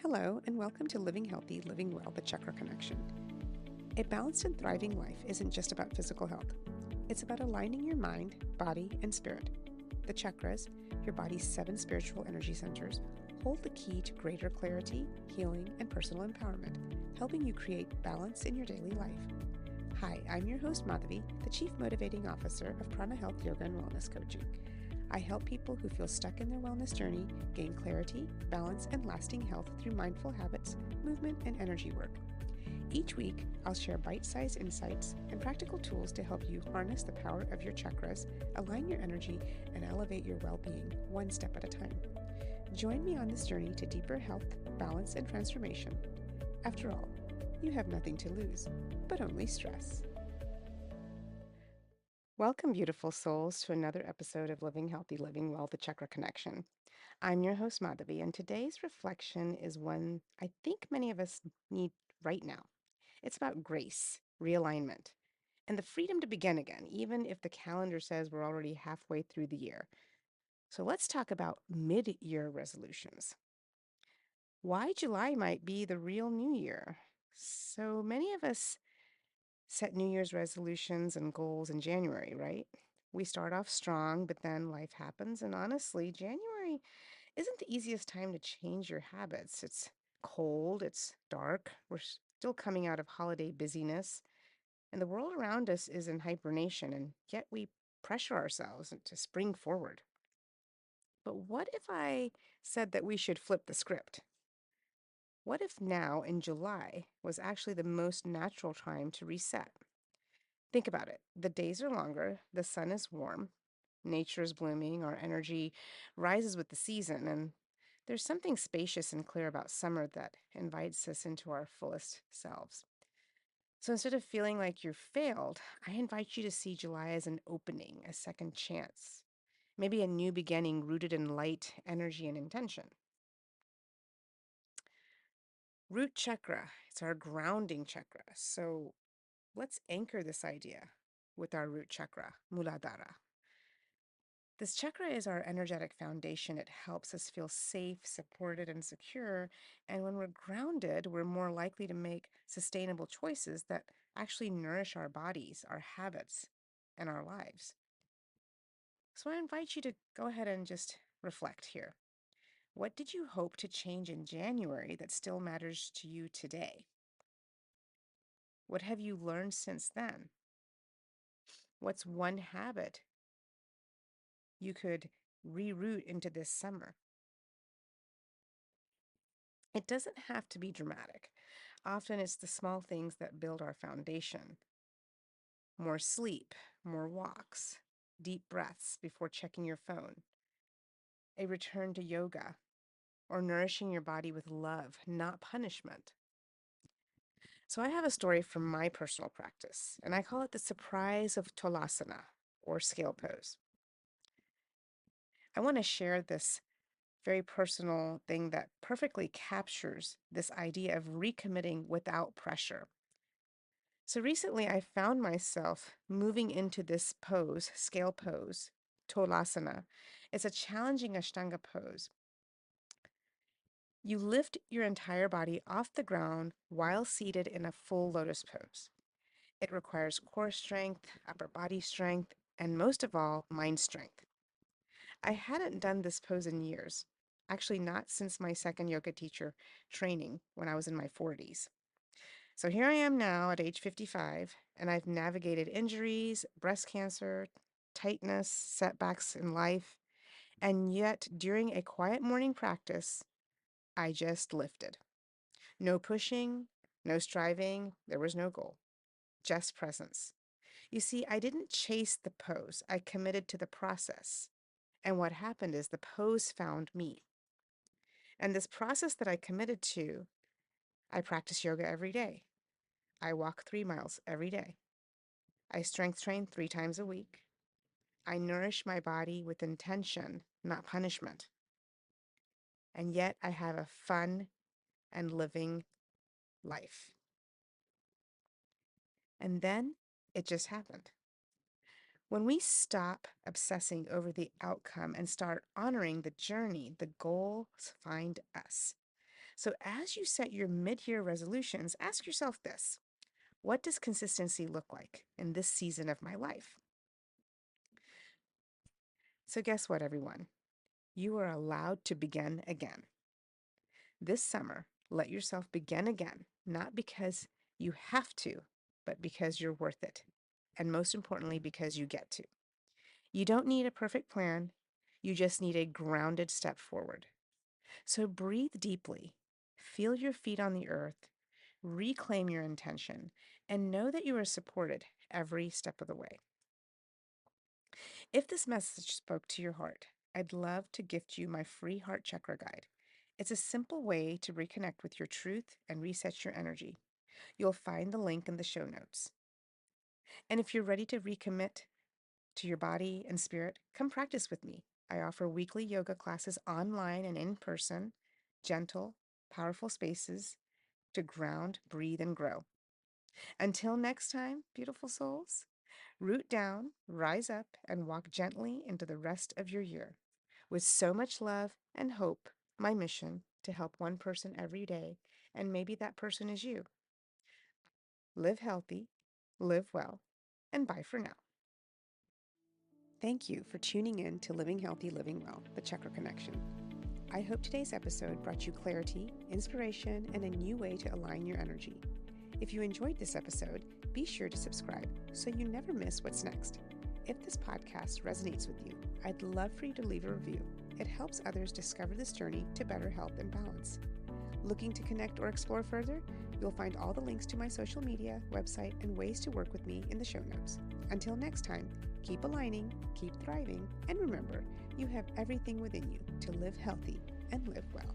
Hello, and welcome to Living Healthy, Living Well, the Chakra Connection. A balanced and thriving life isn't just about physical health, it's about aligning your mind, body, and spirit. The chakras, your body's 7 spiritual energy centers, hold the key to greater clarity, healing, and personal empowerment, helping you create balance in your daily life. Hi, I'm your host, Madhavi, the Chief Motivating Officer of Prana Health Yoga and Wellness Coaching. I help people who feel stuck in their wellness journey gain clarity, balance, and lasting health through mindful habits, movement, and energy work. Each week, I'll share bite-sized insights and practical tools to help you harness the power of your chakras, align your energy, and elevate your well-being one step at a time. Join me on this journey to deeper health, balance, and transformation. After all, you have nothing to lose, but only stress. Welcome, beautiful souls, to another episode of Living Healthy, Living Well, the Chakra Connection. I'm your host, Madhavi, and today's reflection is one I think many of us need right now. It's about grace, realignment, and the freedom to begin again, even if the calendar says we're already halfway through the year. So let's talk about mid year resolutions. Why July might be the real new year. So many of us set New Year's resolutions and goals in January, right? We start off strong, but then life happens. And honestly, January isn't the easiest time to change your habits. It's cold, it's dark, we're still coming out of holiday busyness, and the world around us is in hibernation, and yet we pressure ourselves to spring forward. But what if I said that we should flip the script? What if now in July was actually the most natural time to reset? Think about it. The days are longer, the sun is warm, nature is blooming, our energy rises with the season, and there's something spacious and clear about summer that invites us into our fullest selves. So instead of feeling like you failed, I invite you to see July as an opening, a second chance, maybe a new beginning rooted in light, energy, and intention. Root chakra, it's our grounding chakra. So let's anchor this idea with our root chakra, Muladhara. This chakra is our energetic foundation. It helps us feel safe, supported, and secure. And when we're grounded, we're more likely to make sustainable choices that actually nourish our bodies, our habits, and our lives. So I invite you to go ahead and just reflect here. What did you hope to change in January that still matters to you today? What have you learned since then? What's one habit you could reroute into this summer? It doesn't have to be dramatic. Often it's the small things that build our foundation. More sleep, more walks, deep breaths before checking your phone, a return to yoga, or nourishing your body with love, not punishment. So I have a story from my personal practice, and I call it the surprise of Tolasana, or scale pose. I want to share this very personal thing that perfectly captures this idea of recommitting without pressure. So recently I found myself moving into this pose, scale pose, Tolasana. It's a challenging Ashtanga pose. You lift your entire body off the ground while seated in a full lotus pose. It requires core strength, upper body strength, and most of all, mind strength. I hadn't done this pose in years, actually not since my second yoga teacher training when I was in my 40s. So here I am now at age 55, and I've navigated injuries, breast cancer, tightness, setbacks in life, and yet during a quiet morning practice, I just lifted. No pushing, no striving, there was no goal, just presence. You see, I didn't chase the pose, I committed to the process. And what happened is the pose found me. And this process that I committed to, I practice yoga every day. I walk 3 miles every day. I strength train 3 times a week. I nourish my body with intention, not punishment. And yet I have a fun and living life. And then it just happened. When we stop obsessing over the outcome and start honoring the journey, the goals find us. So as you set your mid-year resolutions, ask yourself this: what does consistency look like in this season of my life? So guess what, everyone? You are allowed to begin again. This summer, let yourself begin again, not because you have to, but because you're worth it. And most importantly, because you get to. You don't need a perfect plan. You just need a grounded step forward. So breathe deeply, feel your feet on the earth, reclaim your intention, and know that you are supported every step of the way. If this message spoke to your heart, I'd love to gift you my free Heart Chakra guide. It's a simple way to reconnect with your truth and reset your energy. You'll find the link in the show notes. And if you're ready to recommit to your body and spirit, come practice with me. I offer weekly yoga classes online and in person, gentle, powerful spaces to ground, breathe, and grow. Until next time, beautiful souls, root down, rise up, and walk gently into the rest of your year. With so much love and hope, my mission to help one person every day, and maybe that person is you. Live healthy, live well, and bye for now. Thank you for tuning in to Living Healthy, Living Well, the Chakra Connection. I hope today's episode brought you clarity, inspiration, and a new way to align your energy. If you enjoyed this episode, be sure to subscribe so you never miss what's next. If this podcast resonates with you, I'd love for you to leave a review. It helps others discover this journey to better health and balance. Looking to connect or explore further? You'll find all the links to my social media, website, and ways to work with me in the show notes. Until next time, keep aligning, keep thriving, and remember, you have everything within you to live healthy and live well.